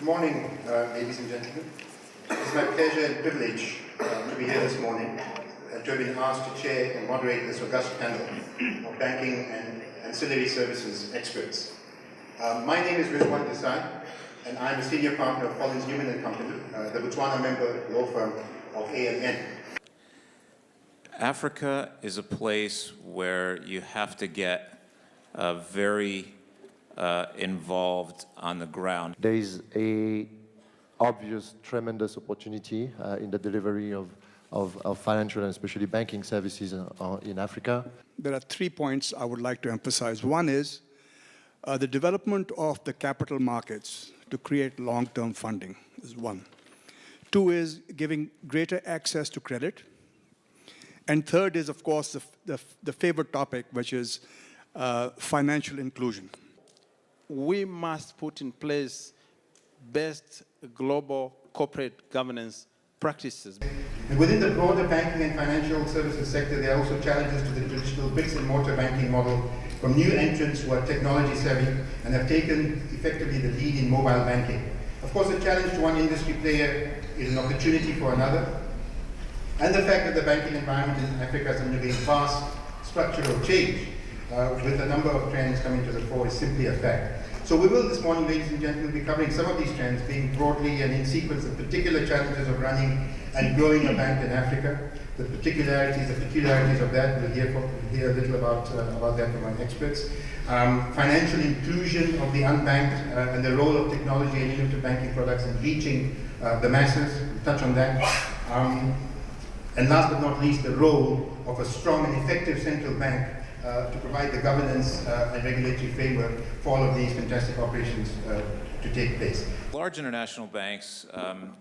Good morning, ladies and gentlemen. It's my pleasure and privilege to be here this morning and to have been asked to chair and moderate this august panel of banking and ancillary services experts. My name is Rizwan Desai, and I'm a senior partner of Collins Newman & Company, the Botswana member law firm of ALN. Africa is a place where you have to get very involved on the ground. There is a obvious tremendous opportunity in the delivery of financial and especially banking services in Africa. There are 3 points I would like to emphasize. One is the development of the capital markets to create long-term funding is one. 2 is giving greater access to credit. And 3rd is, of course, the favorite topic, which is financial inclusion. We must put in place best global corporate governance practices. And within the broader banking and financial services sector, there are also challenges to the traditional bricks and mortar banking model from new entrants who are technology savvy and have taken effectively the lead in mobile banking. Of course, a challenge to one industry player is an opportunity for another. And the fact that the banking environment in Africa is undergoing vast structural change with a number of trends coming to the fore is simply a fact. So we will this morning, ladies and gentlemen, be covering some of these trends, being broadly and in sequence the particular challenges of running and growing a bank in Africa, the peculiarities of that. We'll hear a little about that from our experts. Financial inclusion of the unbanked and the role of technology and innovative banking products in reaching the masses. We'll touch on that. And last but not least, the role of a strong and effective central bank to provide the governance and regulatory framework for all of these fantastic operations to take place. Large international banks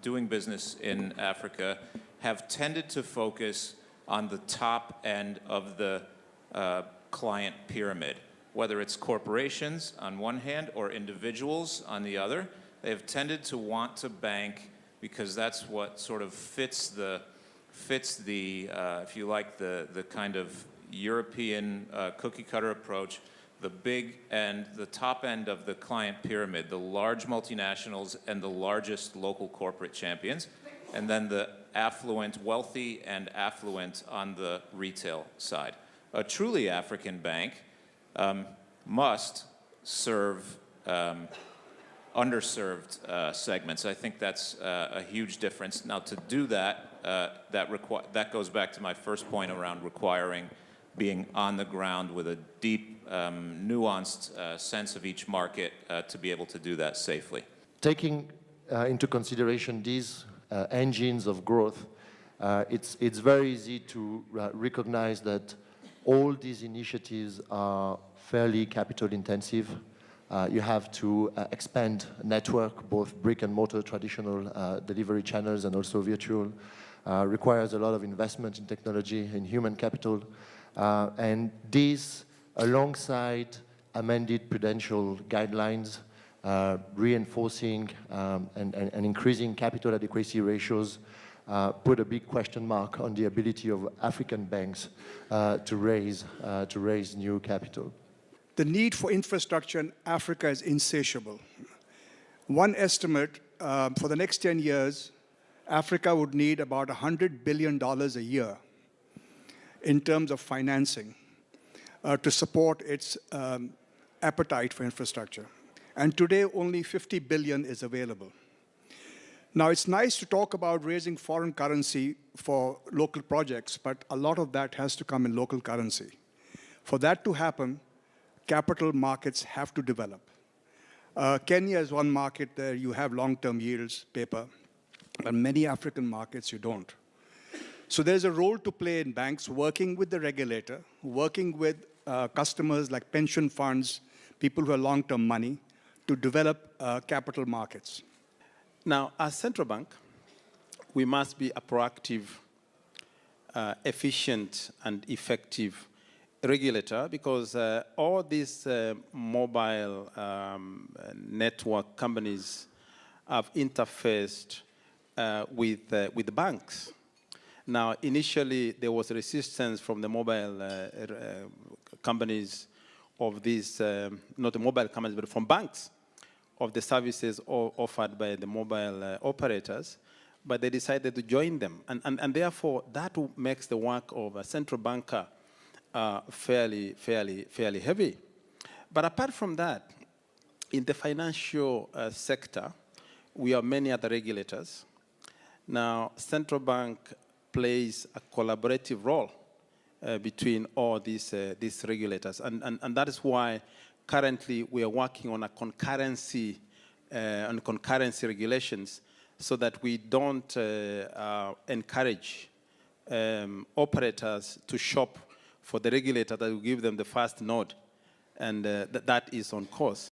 doing business in Africa have tended to focus on the top end of the client pyramid, whether it's corporations on one hand or individuals on the other. They have tended to want to bank because that's what sort of fits the if you like, the kind of European cookie cutter approach, the big end, the top end of the client pyramid, the large multinationals and the largest local corporate champions, and then the affluent, wealthy and affluent on the retail side. A truly African bank must serve underserved segments. I think that's a huge difference. Now, to do that, that goes back to my first point around requiring being on the ground with a deep, nuanced sense of each market to be able to do that safely. Taking into consideration these engines of growth, it's very easy to recognize that all these initiatives are fairly capital intensive. You have to expand network, both brick and mortar traditional delivery channels and also virtual. Requires a lot of investment in technology and human capital. And these, alongside amended prudential guidelines, reinforcing and increasing capital adequacy ratios, put a big question mark on the ability of African banks to raise new capital. The need for infrastructure in Africa is insatiable. One estimate, for the next 10 years, Africa would need about $100 billion a year in terms of financing to support its appetite for infrastructure. And today, only $50 billion is available. Now, it's nice to talk about raising foreign currency for local projects, but a lot of that has to come in local currency. For that to happen, capital markets have to develop. Kenya is one market where you have long-term yields, paper, and many African markets you don't. So there's a role to play in banks working with the regulator, working with customers like pension funds, people who have long-term money, to develop capital markets. Now, as central bank, we must be a proactive, efficient, and effective regulator because all these mobile network companies have interfaced with the banks. Now, initially, there was resistance from the mobile companies of these, not the mobile companies, but from banks, of the services offered by the mobile operators, but they decided to join them. And therefore, that makes the work of a central banker fairly heavy. But apart from that, in the financial sector, we have many other regulators. Now, central bank plays a collaborative role between all these regulators. And that is why currently we are working on a concurrency regulations so that we don't encourage operators to shop for the regulator that will give them the first node. And that is on course.